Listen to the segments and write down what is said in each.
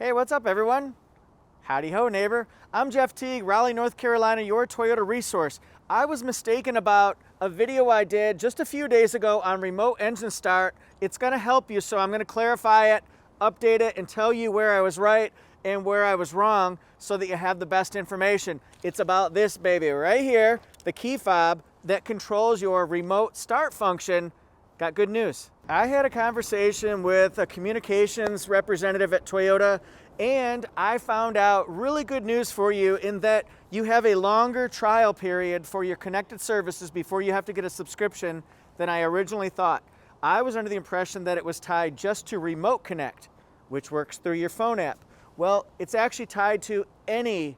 Hey, what's up, everyone? Howdy ho, neighbor. I'm Jeff Teague, Raleigh, North Carolina, your Toyota resource. I was mistaken about a video I did just a few days ago on remote engine start. It's gonna help you, so I'm gonna clarify it, update it, and tell you where I was right and where I was wrong so that you have the best information. It's about this baby right here, the key fob that controls your remote start function. Got good news. I had a conversation with a communications representative at Toyota, and I found out really good news for you in that you have a longer trial period for your connected services before you have to get a subscription than I originally thought. I was under the impression that it was tied just to Remote Connect, which works through your phone app. Well, it's actually tied to any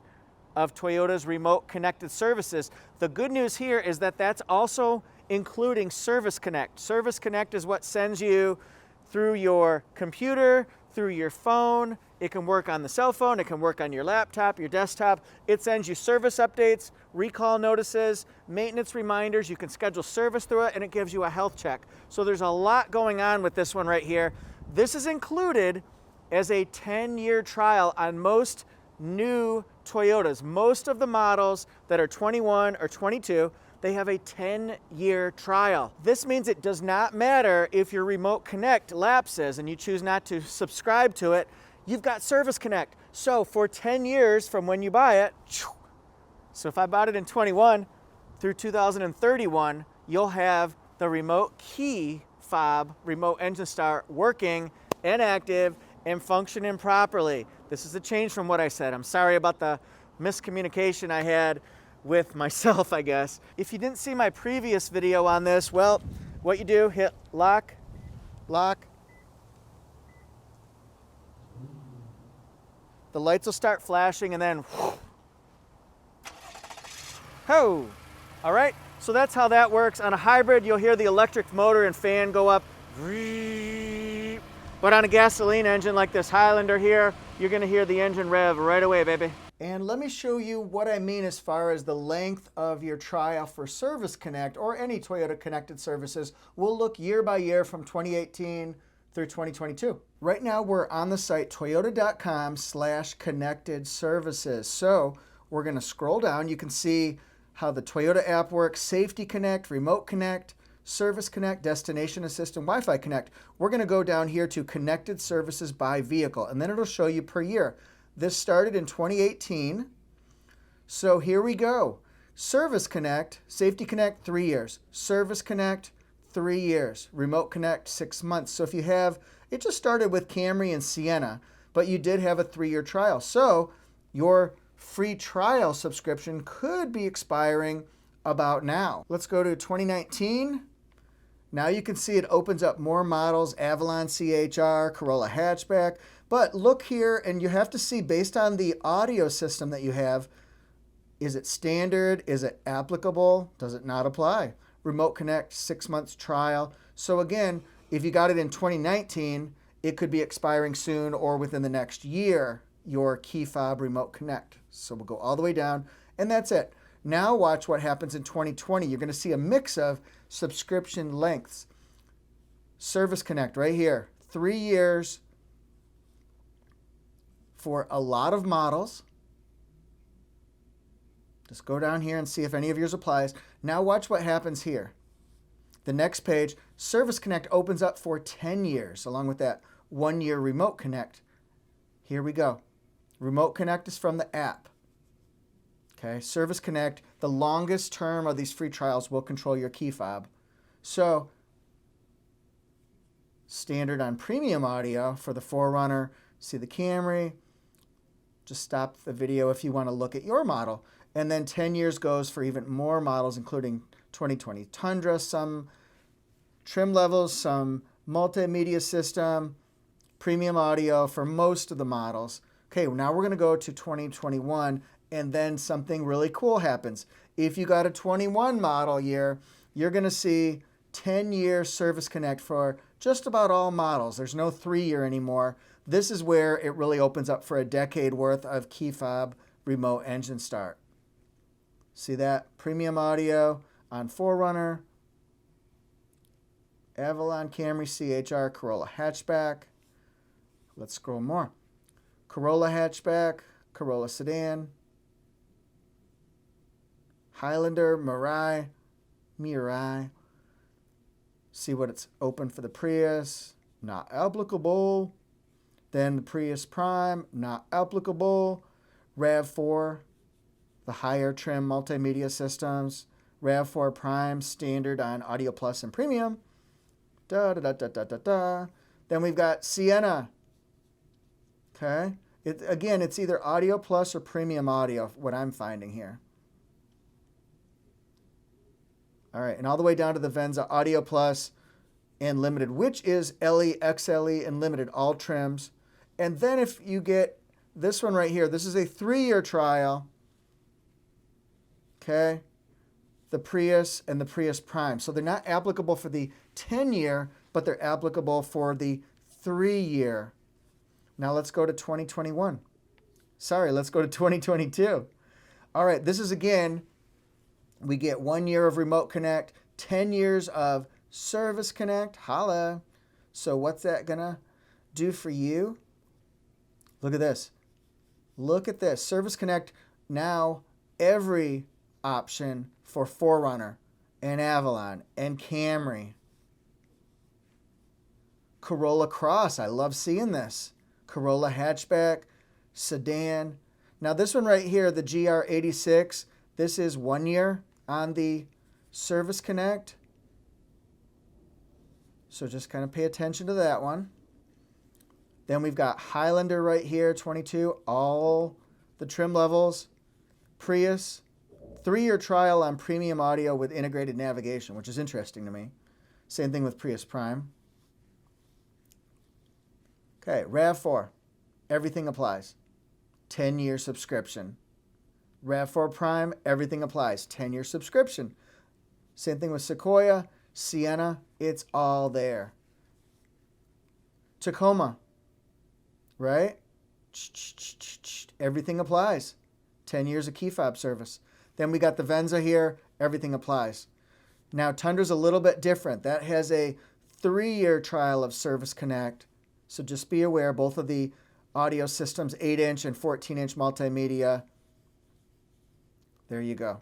of Toyota's remote connected services. The good news here is that that's also including Service Connect. Service Connect is what sends you through your computer, through your phone. It can work on the cell phone, it can work on your laptop, your desktop. It sends you service updates, recall notices, maintenance reminders. You can schedule service through it, and it gives you a health check. So there's a lot going on with this one right here. This is included as a 10-year trial on most new Toyotas. Most of the models that are 21 or 22, they have a 10-year trial. This means it does not matter if your Remote Connect lapses and you choose not to subscribe to it, you've got Service Connect. So for 10 years from when you buy it, so if I bought it in 21 through 2031, you'll have the remote key fob, remote engine start working and active and functioning properly. This is a change from what I said. I'm sorry about the miscommunication I had with myself, I guess. If you didn't see my previous video on this, well, what you do, hit lock, lock. The lights will start flashing and then, ho! All right, so that's how that works. On a hybrid, you'll hear the electric motor and fan go up. But on a gasoline engine like this Highlander here, you're gonna hear the engine rev right away, baby. And let me show you what I mean as far as the length of your trial for Service Connect or any Toyota connected services. We'll look year by year from 2018 through 2022. Right now we're on the site toyota.com/connected services. So we're gonna scroll down. You can see how the Toyota app works: Safety Connect, Remote Connect, Service Connect, Destination Assistant, Wi-Fi Connect. We're gonna go down here to Connected Services by Vehicle, and then it'll show you per year. This started in 2018. So here we go. Service Connect, Safety Connect, 3 years. Service Connect, 3 years. Remote Connect, 6 months. So if you have, it just started with Camry and Sienna, but you did have a 3-year trial. So your free trial subscription could be expiring about now. Let's go to 2019. Now you can see it opens up more models: Avalon CHR, Corolla hatchback. But look here, and you have to see based on the audio system that you have, is it standard? Is it applicable? Does it not apply? Remote Connect, 6 months trial. So again, if you got it in 2019, it could be expiring soon or within the next year, your key fob Remote Connect. So we'll go all the way down, and that's it. Now watch what happens in 2020. You're going to see a mix of subscription lengths. Service Connect right here, 3 years for a lot of models. Just go down here and see if any of yours applies. Now watch what happens here. The next page, Service Connect opens up for 10 years, along with that 1-year Remote Connect. Here we go. Remote Connect is from the app. Okay, Service Connect, the longest term of these free trials will control your key fob. So, standard on premium audio for the 4Runner, see the Camry. Just stop the video if you want to look at your model. And then 10 years goes for even more models, including 2020 Tundra, some trim levels, some multimedia system, premium audio for most of the models. Okay, now we're going to go to 2021, and then something really cool happens. If you got a 21 model year, you're going to see 10-year Service Connect for just about all models. There's no 3-year anymore. This is where it really opens up for a decade worth of key fob remote engine start. See that? Premium audio on 4Runner, Avalon, Camry, CHR, Corolla hatchback. Let's scroll more. Corolla hatchback, Corolla sedan, Highlander, Mirai. See what it's open for the Prius, not applicable. Then the Prius Prime, not applicable. RAV4, the higher trim multimedia systems. RAV4 Prime, standard on Audio Plus and Premium. Then we've got Sienna. Okay. Again, it's either Audio Plus or Premium Audio, what I'm finding here. All right, and all the way down to the Venza Audio Plus and Limited, which is LE, XLE, and Limited, all trims. And then if you get this one right here, this is a 3-year trial. Okay. The Prius and the Prius Prime. So they're not applicable for the 10-year, but they're applicable for the 3-year. Now let's go to 2021. Sorry, let's go to 2022. All right, this is again, we get 1 year of Remote Connect, 10 years of Service Connect. Holla. So what's that gonna do for you? Look at this. Look at this. Service Connect, now every option for 4Runner and Avalon and Camry. Corolla Cross, I love seeing this. Corolla hatchback, sedan. Now this one right here, the GR86, this is 1 year on the Service Connect. So just kind of pay attention to that one. Then we've got Highlander right here, 22, all the trim levels. Prius, 3-year trial on premium audio with integrated navigation, which is interesting to me. Same thing with Prius Prime. Okay, RAV4, everything applies. 10-year subscription. RAV4 Prime, everything applies. 10-year subscription. Same thing with Sequoia, Sienna, it's all there. Tacoma, right? Everything applies. 10 years of key fob service. Then we got the Venza here, everything applies. Now Tundra's a little bit different. That has a 3-year trial of Service Connect. So just be aware, both of the audio systems, 8-inch and 14-inch multimedia. There you go.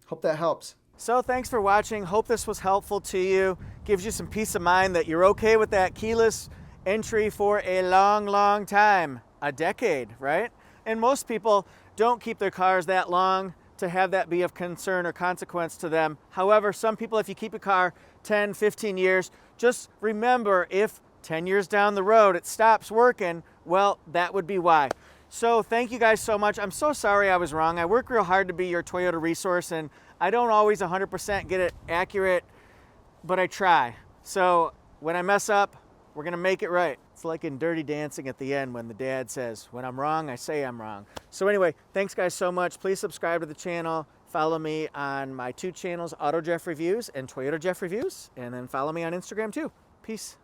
Hope that helps. So thanks for watching. Hope this was helpful to you. Gives you some peace of mind that you're okay with that keyless entry for a long, long time. A decade, right? And most people don't keep their cars that long to have that be of concern or consequence to them. However, some people, if you keep a car 10, 15 years, just remember if 10 years down the road it stops working, well, that would be why. So thank you guys so much. I'm so sorry I was wrong. I work real hard to be your Toyota resource, and I don't always 100% get it accurate, but I try. So when I mess up, we're gonna make it right. It's like in Dirty Dancing at the end when the dad says, when I'm wrong, I say I'm wrong. So anyway, thanks guys so much. Please subscribe to the channel. Follow me on my 2 channels, ToyotaJeff Reviews and ToyotaJeff Reviews, and then follow me on Instagram too. Peace.